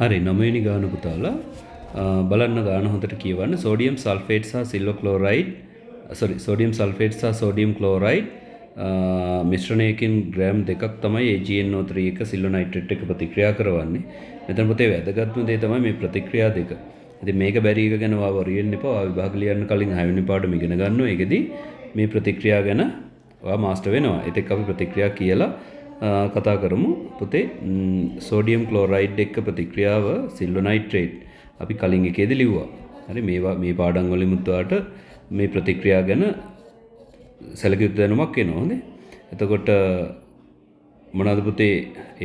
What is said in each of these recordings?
හරි 9 වෙනි ගාන පුතාලා බලන්න ගාන හොඳට කියවන්න. සෝඩියම් සල්ෆේට් සහ සිල්වර් ක්ලෝරයිඩ් සෝඩියම් සල්ෆේට් සහ සෝඩියම් ක්ලෝරයිඩ් මිශ්‍රණයකින් ග්‍රෑම් 2ක් තමයි AgNO3 එක සිල්වර් නයිට්‍රේට් එක ප්‍රතික්‍රියා කරවන්නේ. මෙතන පුතේ වැදගත්ම දේ තමයි මේ ප්‍රතික්‍රියා දෙක. ඉතින් මේක බැරි එක ගැන ඔයාව රියෙන්න එපා. ඔයා විභාග ලියන්න කලින් 6 වෙනි පාඩම ඉගෙන ගන්නවා. ඒකෙදි මේ ප්‍රතික්‍රියා ගැන ඔයා මාස්ටර් වෙනවා. ඒත් අපි ප්‍රතික්‍රියා කියලා කතා කරමු. පුතේ සෝඩියම් ක්ලෝරයිඩ් එක්ක ප්‍රතික්‍රියාව සිල්වර් නයිට්‍රේට් අපි කලින් එකේදී ලිව්වා. හරි මේ පාඩම් වලින් මුත්වාට මේ ප්‍රතික්‍රියා ගැන සැලකිය යුතු දැනුමක් එනවා. හොඳේ. එතකොට මොනවාද පුතේ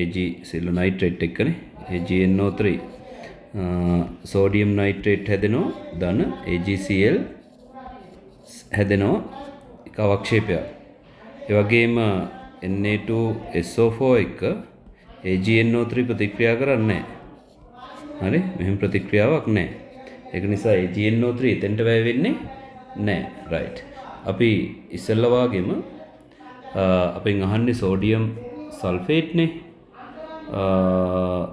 Ag සිල්වර් නයිට්‍රේට් එක්කනේ AgNO3 සෝඩියම් නයිට්‍රේට් හැදෙනවා ධන AgCl හැදෙනවා එක අවක්ෂේපයක්. ඒ වගේම Na2SO4 එක AgNO3 ප්‍රතික්‍රියා කරන්නේ නැහැ. හරි මෙහෙම ප්‍රතික්‍රියාවක් නැහැ. ඒක නිසා AgNO3 එතෙන්ට වැය වෙන්නේ නැහැ. රයිට්. අපි ඉස්සෙල්ලා වාගෙම අපෙන් අහන්නේ සෝඩියම් සල්ෆේට්නේ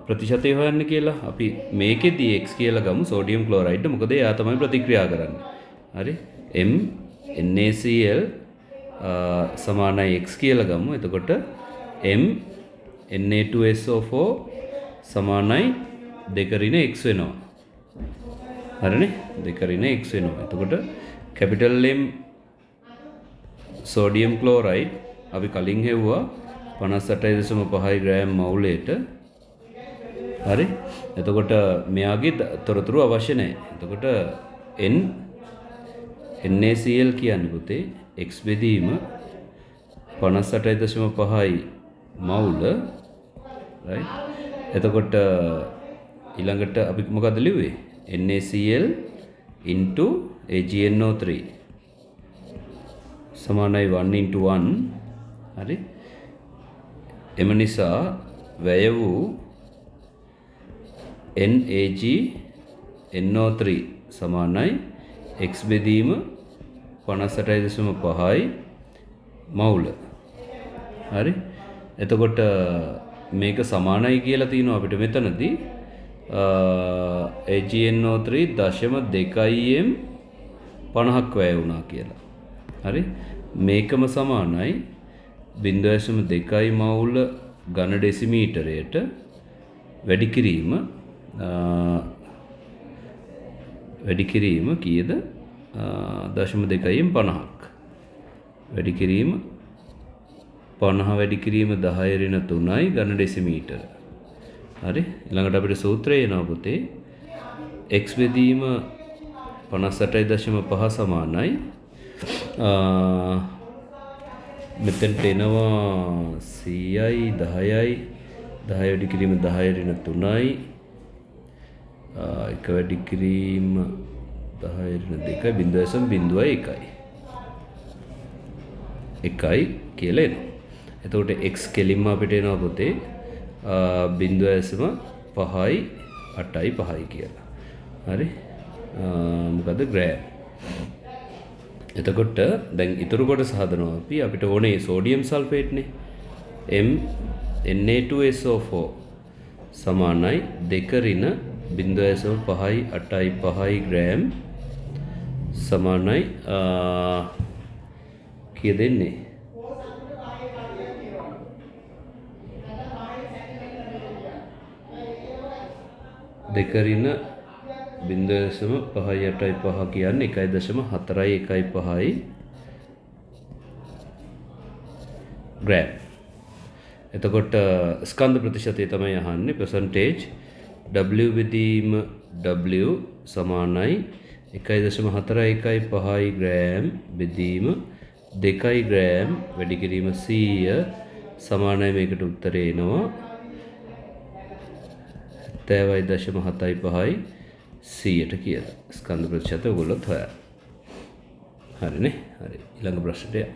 ප්‍රතිශතය හොයන්න කියලා. අපි මේකෙදී x කියලා ගමු සෝඩියම් ක්ලෝරයිඩ්. මොකද එයා තමයි ප්‍රතික්‍රියා කරන්නේ. හරි m NaCl සමානයි x කියලා ගමු. එතකොට m Na2SO4 සමානයි 2 ඍණ x වෙනවා. හරිනේ 2 ඍණ x වෙනවා. එතකොට කැපිටල් M සෝඩියම් ක්ලෝරයිඩ් අපි කලින් හෙව්වා 58.5 ග්‍රෑම් මවුලයට. හරි එතකොට මෙයාගේ තොරතුරු අවශ්‍ය නැහැ. එතකොට NaCl කියන්නේ පුතේ x බෙදීම 58.5යි මවුල. රයිට් එතකොට ඊළඟට අපි මොකද ලිව්වේ NaCl into AgNO3 සමානයි 1 into 1. හරි එම නිසා වැය වූ NaGNO3 සමානයි x බෙදීම 58.5යි මවුල. හරි එතකොට මේක සමානයි කියලා තියෙනවා අපිට මෙතනදී AgNO3 0.2m 50ක් වැය වුණා කියලා. හරි මේකම සමානයි 0.2 මවුල ඝන ඩෙසිමීටරයට වැඩි කිරීම කීයද 0.2න් 50ක් වැඩි කිරීම 50 වැඩි කිරීම 10 ඍණ 3යි ඝන ඩෙසිමීටර. හරි ඊළඟට අපිට සූත්‍රය එනවා පුතේ x බෙදීම 58.5 සමානයි මෙතෙන්ට එනවා 100යි 10යි 10 වැඩි කිරීම 10 ඍණ 3යි එක වැඩි කිරීම 10 ඍණ 2යි 0.01යි කියලා එනවා. එතකොට x කෙලින්ම අපිට එනවා පුතේ 0.5යි 8යි 5යි කියලා. හරි මොකද ග්‍රෑම්. එතකොට දැන් ඉතුරු කොටස හදනවා අපි අපිට ඕනේ සෝඩියම් සල්ෆේට්නේ m Na2SO4 සමානයි 2 ඍණ 0.5යි 8යි 5යි ග්‍රෑම් සමානයි කීය දෙන්නේ 2 ඍණ 0.5යි 8යි 5 කියන්නේ 1.4යි 1යි 5යි ග්‍රෑම්. එතකොට ස්කන්ධ ප්‍රතිශතය තමයි අහන්නේ percentage W බෙදීම W සමානයි 1.4යි 1යි 5යි ග්‍රෑම් බෙදීම 2යි ග්‍රෑම් වැඩි කිරීම 100 සමානයි මේකට උත්තරේ එනවා 70.75යි 100ට කියලා. ස්කන්ධ ප්‍රතිශතය ඔයගොල්ලොත් හොයන්න. හරිනේ. හරි ඊළඟ ප්‍රශ්නට යන්න.